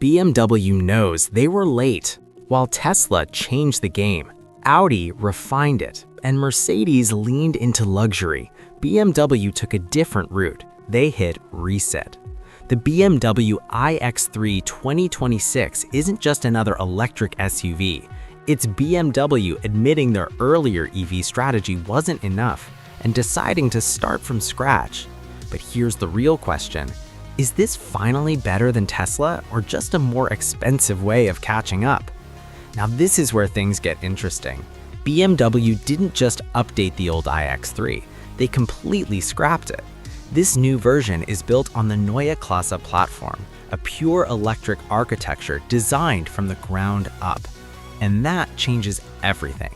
BMW knows they were late. While Tesla changed the game, Audi refined it, and Mercedes leaned into luxury, BMW took a different route. They hit reset. The BMW iX3 2026 isn't just another electric SUV. It's BMW admitting their earlier EV strategy wasn't enough and deciding to start from scratch. But here's the real question. Is this finally better than Tesla or just a more expensive way of catching up? Now this is where things get interesting. BMW didn't just update the old iX3, they completely scrapped it. This new version is built on the Neue Klasse platform, a pure electric architecture designed from the ground up. And that changes everything.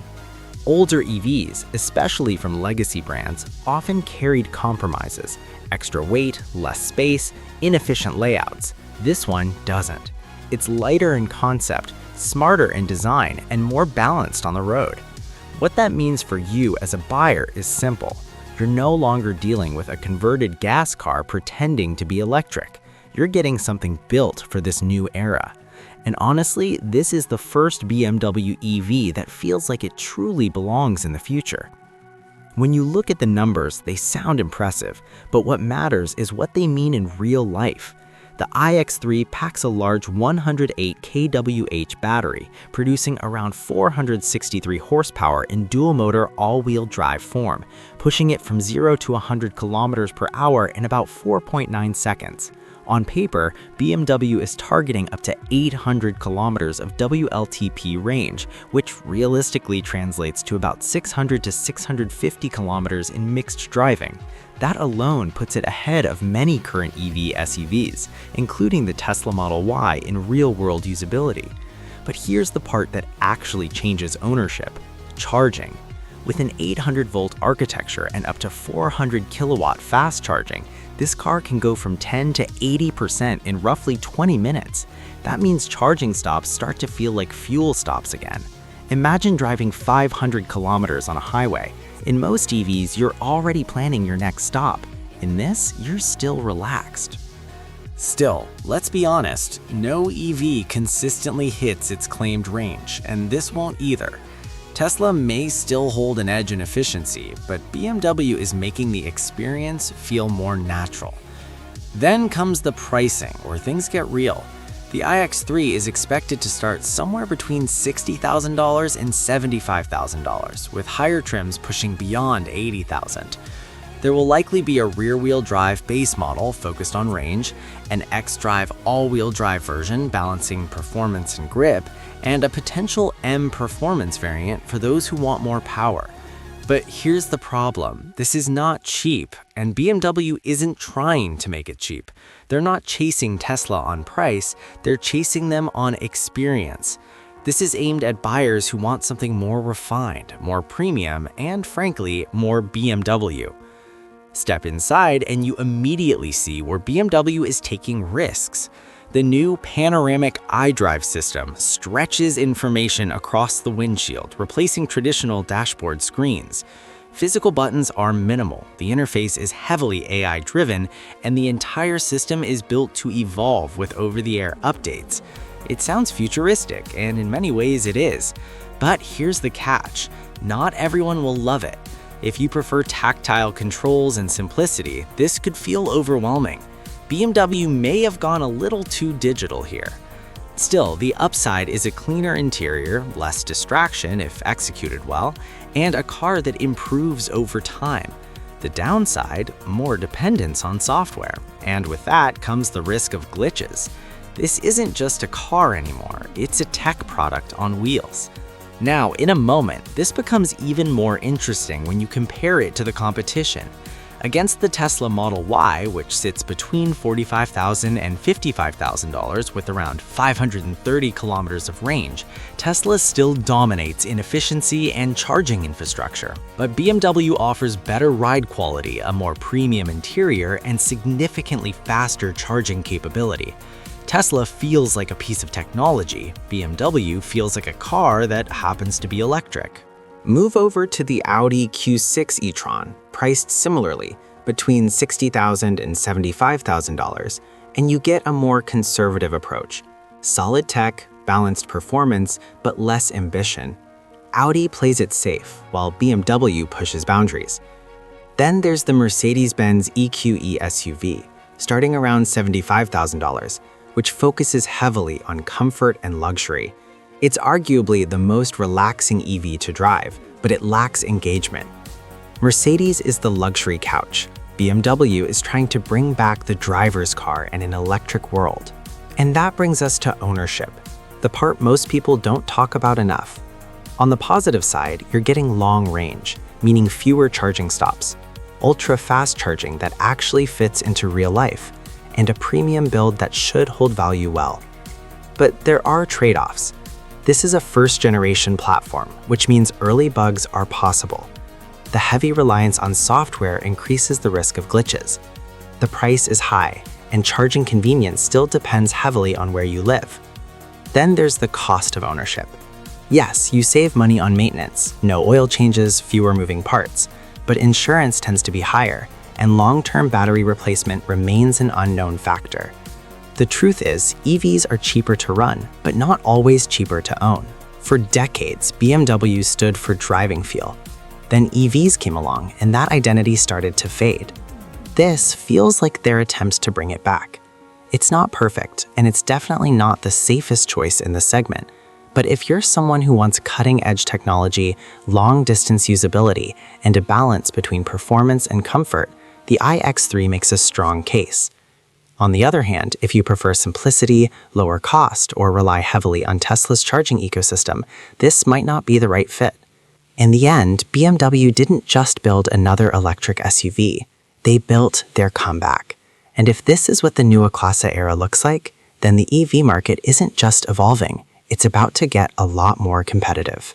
Older EVs, especially from legacy brands, often carried compromises: extra weight, less space, inefficient layouts. This one doesn't. It's lighter in concept, smarter in design, and more balanced on the road. What that means for you as a buyer is simple. You're no longer dealing with a converted gas car pretending to be electric. You're getting something built for this new era. And honestly, this is the first BMW EV that feels like it truly belongs in the future. When you look at the numbers, they sound impressive, but what matters is what they mean in real life. The iX3 packs a large 108 kWh battery, producing around 463 horsepower in dual-motor all-wheel drive form, pushing it from 0 to 100 km per hour in about 4.9 seconds. On paper, BMW is targeting up to 800 kilometers of WLTP range, which realistically translates to about 600 to 650 kilometers in mixed driving. That alone puts it ahead of many current EV SUVs, including the Tesla Model Y in real-world usability. But here's the part that actually changes ownership: charging. With an 800-volt architecture and up to 400 kilowatt fast charging, this car can go from 10 to 80% in roughly 20 minutes. That means charging stops start to feel like fuel stops again. Imagine driving 500 kilometers on a highway. In most EVs, you're already planning your next stop. In this, you're still relaxed. Still, let's be honest, no EV consistently hits its claimed range, and this won't either. Tesla may still hold an edge in efficiency, but BMW is making the experience feel more natural. Then comes the pricing, where things get real. The iX3 is expected to start somewhere between $60,000 and $75,000, with higher trims pushing beyond $80,000. There will likely be a rear-wheel drive base model focused on range, an xDrive all-wheel drive version balancing performance and grip, and a potential M performance variant for those who want more power. But here's the problem. This is not cheap, and BMW isn't trying to make it cheap. They're not chasing Tesla on price, they're chasing them on experience. This is aimed at buyers who want something more refined, more premium, and frankly, more BMW. Step inside and you immediately see where BMW is taking risks. The new Panoramic iDrive system stretches information across the windshield, replacing traditional dashboard screens. Physical buttons are minimal, the interface is heavily AI-driven, and the entire system is built to evolve with over-the-air updates. It sounds futuristic, and in many ways it is. But here's the catch: not everyone will love it. If you prefer tactile controls and simplicity, this could feel overwhelming. BMW may have gone a little too digital here. Still, the upside is a cleaner interior, less distraction if executed well, and a car that improves over time. The downside, more dependence on software, and with that comes the risk of glitches. This isn't just a car anymore, it's a tech product on wheels. Now, in a moment, this becomes even more interesting when you compare it to the competition. Against the Tesla Model Y, which sits between $45,000 and $55,000 with around 530 kilometers of range, Tesla still dominates in efficiency and charging infrastructure. But BMW offers better ride quality, a more premium interior, and significantly faster charging capability. Tesla feels like a piece of technology. BMW feels like a car that happens to be electric. Move over to the Audi Q6 e-tron, priced similarly, between $60,000 and $75,000, and you get a more conservative approach. Solid tech, balanced performance, but less ambition. Audi plays it safe, while BMW pushes boundaries. Then there's the Mercedes-Benz EQE SUV, starting around $75,000, which focuses heavily on comfort and luxury. It's arguably the most relaxing EV to drive, but it lacks engagement. Mercedes is the luxury couch. BMW is trying to bring back the driver's car in an electric world. And that brings us to ownership, the part most people don't talk about enough. On the positive side, you're getting long range, meaning fewer charging stops, ultra-fast charging that actually fits into real life, and a premium build that should hold value well. But there are trade-offs. This is a first-generation platform, which means early bugs are possible. The heavy reliance on software increases the risk of glitches. The price is high, and charging convenience still depends heavily on where you live. Then there's the cost of ownership. Yes, you save money on maintenance, no oil changes, fewer moving parts, but insurance tends to be higher, and long-term battery replacement remains an unknown factor. The truth is, EVs are cheaper to run, but not always cheaper to own. For decades, BMW stood for driving feel. Then EVs came along, and that identity started to fade. This feels like their attempts to bring it back. It's not perfect, and it's definitely not the safest choice in the segment. But if you're someone who wants cutting-edge technology, long-distance usability, and a balance between performance and comfort, the iX3 makes a strong case. On the other hand, if you prefer simplicity, lower cost, or rely heavily on Tesla's charging ecosystem, this might not be the right fit. In the end, BMW didn't just build another electric SUV. They built their comeback. And if this is what the Neue Klasse era looks like, then the EV market isn't just evolving. It's about to get a lot more competitive.